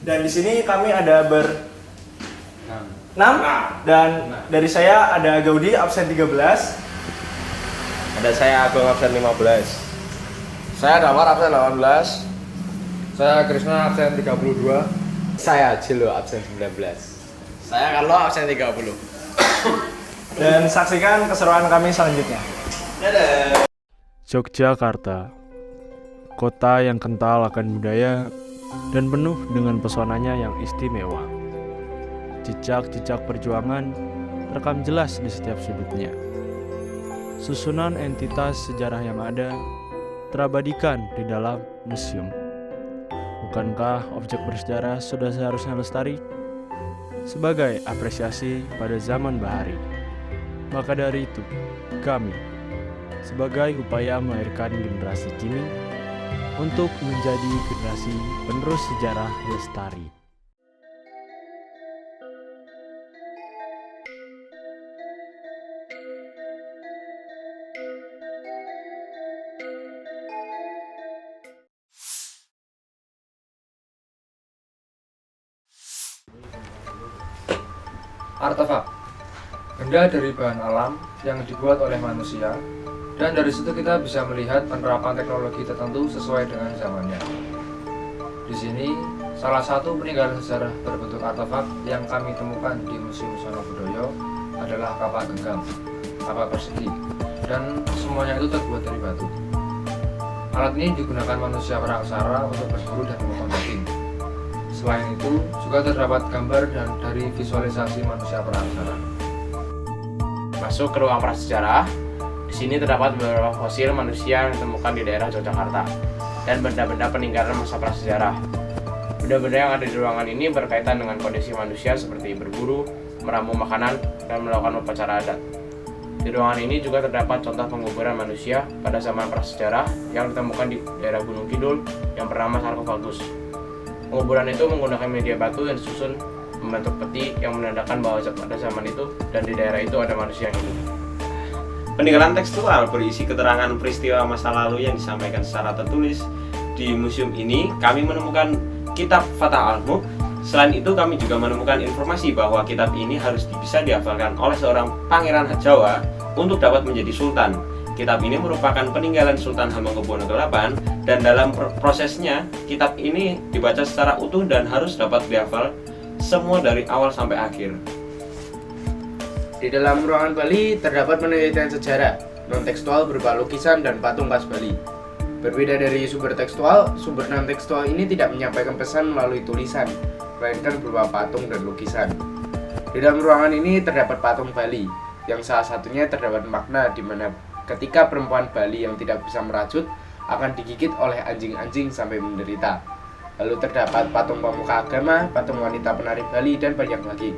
Dan di sini kami ada 6 dan dari saya ada Gaudi absen 13. Ada saya Agung absen 15. Saya Damar absen 18. Saya Krisna absen 32. Saya Jilo absen 19. Saya Carlo absen 30. Dan saksikan keseruan kami selanjutnya. Yogyakarta, kota yang kental akan budaya dan penuh dengan pesonanya yang istimewa. Jejak-jejak perjuangan terekam jelas di setiap sudutnya. Susunan entitas sejarah yang ada terabadikan di dalam museum. Bukankah objek bersejarah sudah seharusnya lestari? Sebagai apresiasi pada zaman bahari. Maka dari itu, kami, sebagai upaya melahirkan generasi kini untuk menjadi generasi penerus sejarah lestari. Artefak, benda dari bahan alam yang dibuat oleh manusia, dan dari situ kita bisa melihat penerapan teknologi tertentu sesuai dengan zamannya. Di sini, salah satu peninggalan sejarah berbentuk artefak yang kami temukan di Museum Sonobudoyo adalah kapak genggam, kapak persegi, dan semuanya itu terbuat dari batu. Alat ini digunakan manusia praksara untuk berburu dan memotong daging. Selain itu, juga terdapat gambar dan dari visualisasi manusia praksara. Masuk ke ruang prasejarah. Di sini terdapat beberapa fosil manusia yang ditemukan di daerah Yogyakarta dan benda-benda peninggalan masa prasejarah. Benda-benda yang ada di ruangan ini berkaitan dengan kondisi manusia seperti berburu, meramu makanan, dan melakukan upacara adat. Di ruangan ini juga terdapat contoh penguburan manusia pada zaman prasejarah yang ditemukan di daerah Gunung Kidul yang bernama sarkofagus. Penguburan itu menggunakan media batu yang disusun membentuk peti yang menandakan bahwa pada zaman itu dan di daerah itu ada manusia yang hidup. Peninggalan tekstual berisi keterangan peristiwa masa lalu yang disampaikan secara tertulis. Di museum ini kami menemukan kitab Fatah Al-Mulk. Selain itu kami juga menemukan informasi bahwa kitab ini harus bisa dihafalkan oleh seorang pangeran Jawa untuk dapat menjadi sultan. Kitab ini merupakan peninggalan Sultan Hamengkubuwono ke-8 dan dalam prosesnya kitab ini dibaca secara utuh dan harus dapat dihafal semua dari awal sampai akhir. Di dalam ruangan Bali terdapat penelitian sejarah non-tekstual berupa lukisan dan patung khas Bali. Berbeda dari sumber tekstual, sumber non-tekstual ini tidak menyampaikan pesan melalui tulisan, melainkan berupa patung dan lukisan. Di dalam ruangan ini terdapat patung Bali, yang salah satunya terdapat makna di mana ketika perempuan Bali yang tidak bisa merajut akan digigit oleh anjing-anjing sampai menderita. Lalu terdapat patung pemuka agama, patung wanita penari Bali, dan banyak lagi.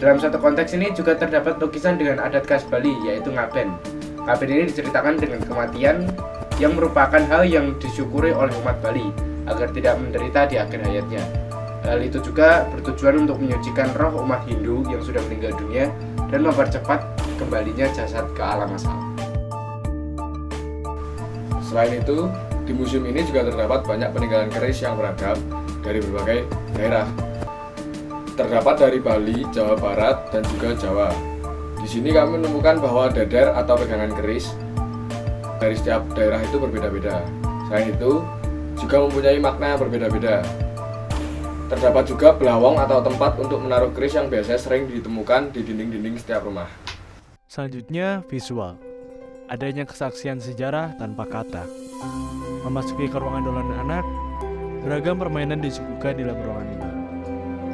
Dalam satu konteks ini juga terdapat lukisan dengan adat khas Bali, yaitu ngaben. Ngaben ini diceritakan dengan kematian yang merupakan hal yang disyukuri oleh umat Bali agar tidak menderita di akhir hayatnya. Hal itu juga bertujuan untuk menyucikan roh umat Hindu yang sudah meninggal dunia dan mempercepat kembalinya jasad ke alam asal. Selain itu, di museum ini juga terdapat banyak peninggalan keris yang beragam dari berbagai daerah. Terdapat dari Bali, Jawa Barat, dan juga Jawa. Di sini kami menemukan bahwa dadar atau pegangan keris dari setiap daerah itu berbeda-beda. Selain itu, juga mempunyai makna yang berbeda-beda. Terdapat juga belawong atau tempat untuk menaruh keris yang biasanya sering ditemukan di dinding-dinding setiap rumah. Selanjutnya, visual. Adanya kesaksian sejarah tanpa kata. Memasuki ke ruangan dolanan anak, beragam permainan disuguhkan di dalam ruangan ini.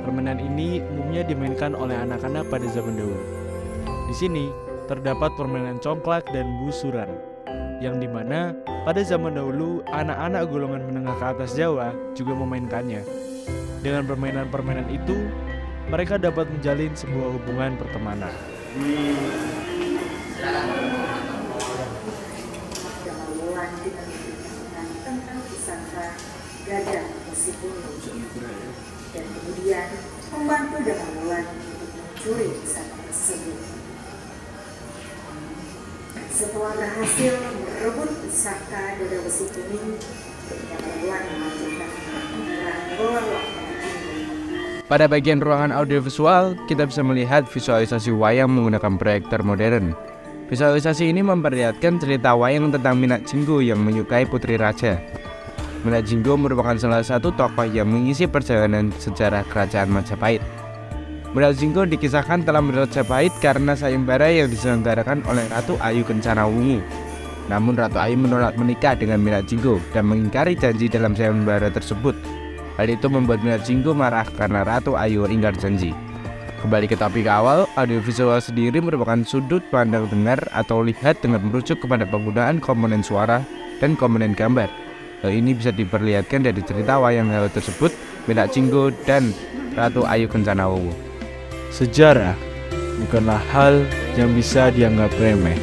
Permainan ini umumnya dimainkan oleh anak-anak pada zaman dahulu. Di sini terdapat permainan congklak dan busuran, yang dimana pada zaman dahulu anak-anak golongan menengah ke atas Jawa juga memainkannya. Dengan permainan-permainan itu, mereka dapat menjalin sebuah hubungan pertemanan. Tentang pusaka gajah besi kuning dan kemudian membantu Damar Wulan untuk mencuri pusaka tersebut. Setelah berhasil merebut pusaka gajah besi kuning, Damar Wulan melanjutkan pengeran bola waktu Pada bagian ruangan audiovisual, kita bisa melihat visualisasi wayang menggunakan proyektor modern. Visualisasi ini memperlihatkan cerita wayang tentang Minak Jinggo yang menyukai Putri Raja. Minak Jinggo merupakan salah satu tokoh yang mengisi perjalanan sejarah kerajaan Majapahit. Minak Jinggo dikisahkan dalam Majapahit karena sayembara yang diselenggarakan oleh Ratu Ayu Kencana Wungu. Namun Ratu Ayu menolak menikah dengan Minak Jinggo dan mengingkari janji dalam sayembara tersebut. Hal itu membuat Minak Jinggo marah karena Ratu Ayu ingkar janji. Kembali ke topik awal, audiovisual sendiri merupakan sudut pandang dengar atau lihat dengan merujuk kepada penggunaan komponen suara dan komponen gambar. Hal ini bisa diperlihatkan dari cerita wayang hal tersebut, Minak Jinggo dan Ratu Ayu Kencana Wungu. Sejarah bukanlah hal yang bisa dianggap remeh.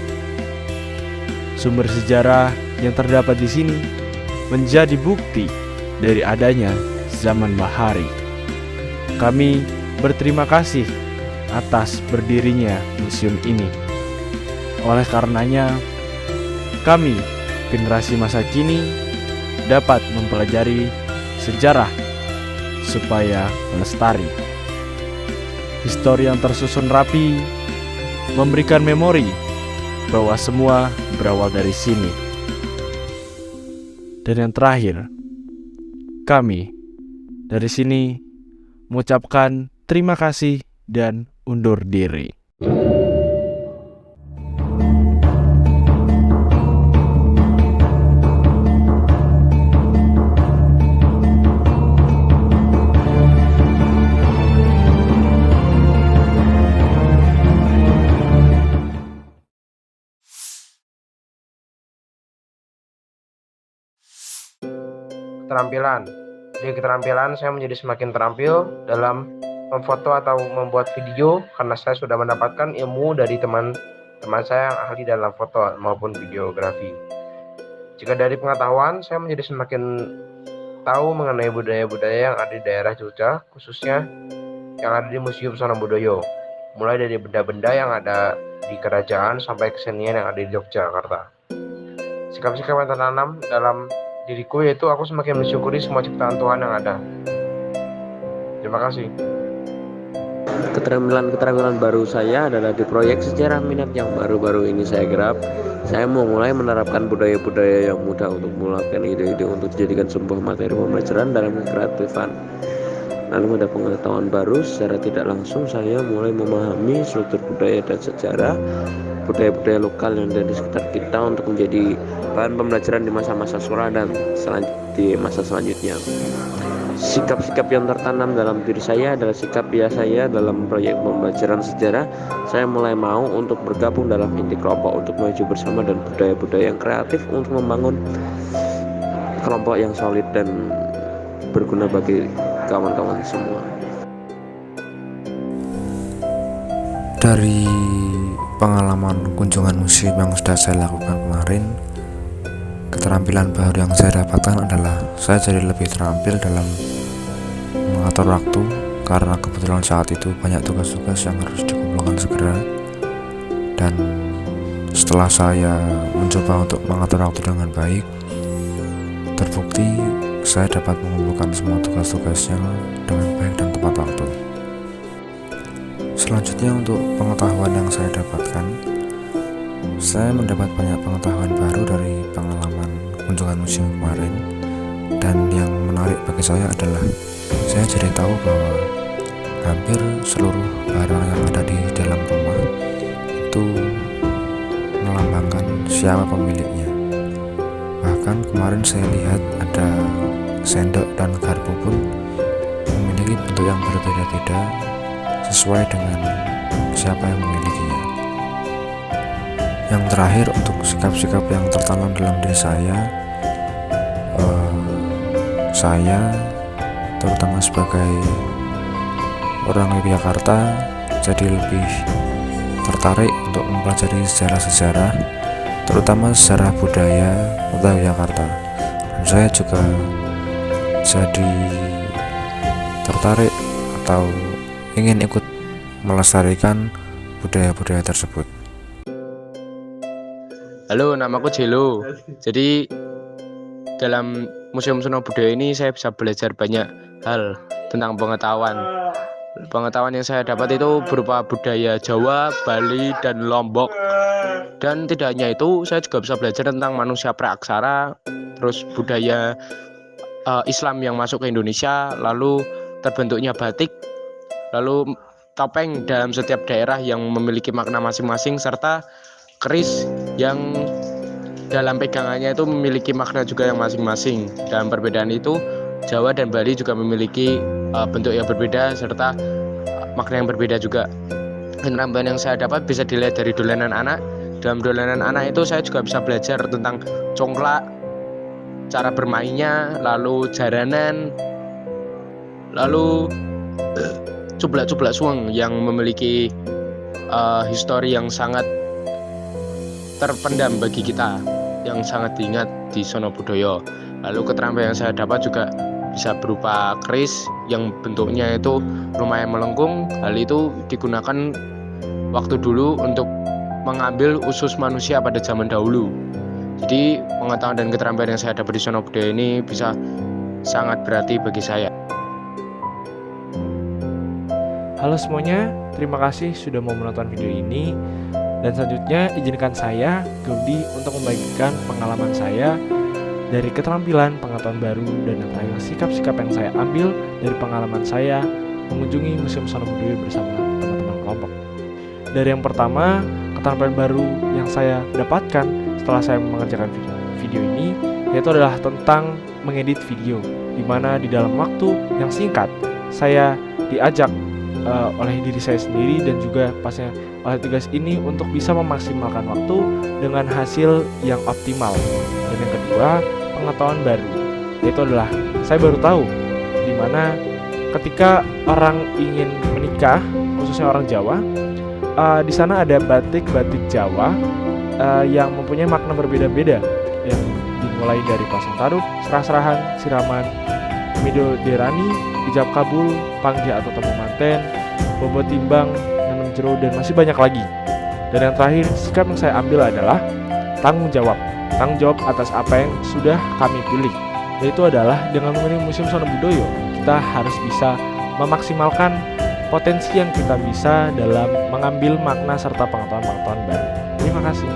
Sumber sejarah yang terdapat di sini menjadi bukti dari adanya zaman bahari. Kami berterima kasih atas berdirinya museum ini. Oleh karenanya, kami, generasi masa kini, dapat mempelajari sejarah supaya lestari. Histori yang tersusun rapi memberikan memori bahwa semua berawal dari sini. Dan yang terakhir, kami dari sini mengucapkan terima kasih dan undur diri. Keterampilan. Di keterampilan saya menjadi semakin terampil dalam memfoto atau membuat video karena saya sudah mendapatkan ilmu dari teman-teman saya yang ahli dalam foto maupun videografi. Jika dari pengetahuan, saya menjadi semakin tahu mengenai budaya-budaya yang ada di daerah Jogja, khususnya yang ada di Museum Sonobudoyo, mulai dari benda-benda yang ada di kerajaan sampai kesenian yang ada di Yogyakarta. Sikap-sikap yang tertanam dalam diriku yaitu aku semakin mensyukuri semua ciptaan Tuhan yang ada. Terima kasih. Keterampilan baru saya adalah di proyek sejarah minat yang baru-baru ini saya garap. Saya mau mulai menerapkan budaya-budaya yang mudah untuk melakukan ide-ide untuk dijadikan sebuah materi pembelajaran dalam kreatifan. Lalu ada pengetahuan baru, secara tidak langsung saya mulai memahami struktur budaya dan sejarah budaya-budaya lokal yang ada di sekitar kita untuk menjadi bahan pembelajaran di masa-masa sekolah dan di masa selanjutnya. Sikap-sikap yang tertanam dalam diri saya adalah sikap ya saya dalam proyek pembelajaran sejarah. Saya mulai mau untuk bergabung dalam inti kelompok untuk maju bersama dan budaya-budaya yang kreatif untuk membangun kelompok yang solid dan berguna bagi kawan-kawan semua. Dari pengalaman kunjungan museum yang sudah saya lakukan kemarin, keterampilan baru yang saya dapatkan adalah saya jadi lebih terampil dalam mengatur waktu karena kebetulan saat itu banyak tugas-tugas yang harus dikumpulkan segera, dan setelah saya mencoba untuk mengatur waktu dengan baik, terbukti saya dapat mengumpulkan semua tugas-tugasnya dengan baik dan tepat waktu. Selanjutnya untuk pengetahuan yang saya dapatkan, saya mendapat banyak pengetahuan baru dari pengalaman kunjungan museum kemarin, dan yang menarik bagi saya adalah saya jadi tahu bahwa hampir seluruh barang yang ada di dalam rumah itu melambangkan siapa pemiliknya. Bahkan kemarin saya lihat ada sendok dan garpu pun memiliki bentuk yang berbeda-beda sesuai dengan siapa yang memilikinya. Yang terakhir untuk sikap-sikap yang tertanam dalam diri saya terutama sebagai orang Yogyakarta jadi lebih tertarik untuk mempelajari sejarah-sejarah, terutama sejarah budaya kota Yogyakarta. Dan saya juga jadi tertarik atau ingin ikut melestarikan budaya-budaya tersebut. Halo, namaku Jelo. Jadi dalam Museum Sonobudoyo ini saya bisa belajar banyak hal tentang pengetahuan Pengetahuan yang saya dapat itu berupa budaya Jawa, Bali, dan Lombok. Dan tidak hanya itu, saya juga bisa belajar tentang manusia praaksara, terus budaya Islam yang masuk ke Indonesia, lalu terbentuknya batik, lalu topeng dalam setiap daerah yang memiliki makna masing-masing, serta keris yang dalam pegangannya itu memiliki makna juga yang masing-masing. Dalam perbedaan itu, Jawa dan Bali juga memiliki bentuk yang berbeda serta makna yang berbeda juga. Keterampilan yang saya dapat bisa dilihat dari dolanan anak. Dalam dolanan anak itu saya juga bisa belajar tentang congklak, cara bermainnya, lalu jaranan, lalu cublak-cublak suweng yang memiliki histori yang sangat terpendam bagi kita, yang sangat diingat di sono budaya. Lalu keterampilan yang saya dapat juga bisa berupa keris yang bentuknya itu lumayan melengkung. Hal itu digunakan waktu dulu untuk mengambil usus manusia pada zaman dahulu. Jadi pengetahuan dan keterampilan yang saya dapat di sono budaya ini bisa sangat berarti bagi saya. Halo semuanya, terima kasih sudah mau menonton video ini. Dan selanjutnya izinkan saya, Gaudi, untuk membagikan pengalaman saya dari keterampilan, pengetahuan baru, dan tentang sikap-sikap yang saya ambil dari pengalaman saya mengunjungi Museum Sono Budaya bersama teman-teman kelompok. Dari yang pertama, keterampilan baru yang saya dapatkan setelah saya mengerjakan video ini, yaitu adalah tentang mengedit video, di mana di dalam waktu yang singkat saya diajak oleh diri saya sendiri dan juga pasnya oleh tugas ini untuk bisa memaksimalkan waktu dengan hasil yang optimal. Dan yang kedua, pengetahuan baru, yaitu adalah saya baru tahu di mana ketika orang ingin menikah, khususnya orang Jawa, di sana ada batik-batik Jawa yang mempunyai makna berbeda-beda, yang dimulai dari pasang taruh, serah-serahan, siraman, midoderani, ijab kabul, panggih atau temu manten, bobot timbang, nanam jeruk, dan masih banyak lagi. Dan yang terakhir, sikap yang saya ambil adalah tanggung jawab atas apa yang sudah kami pilih, yaitu adalah dengan mengunjungi Museum Sono Budaya, kita harus bisa memaksimalkan potensi yang kita bisa dalam mengambil makna serta pengetahuan-pengetahuan baru. Terima kasih.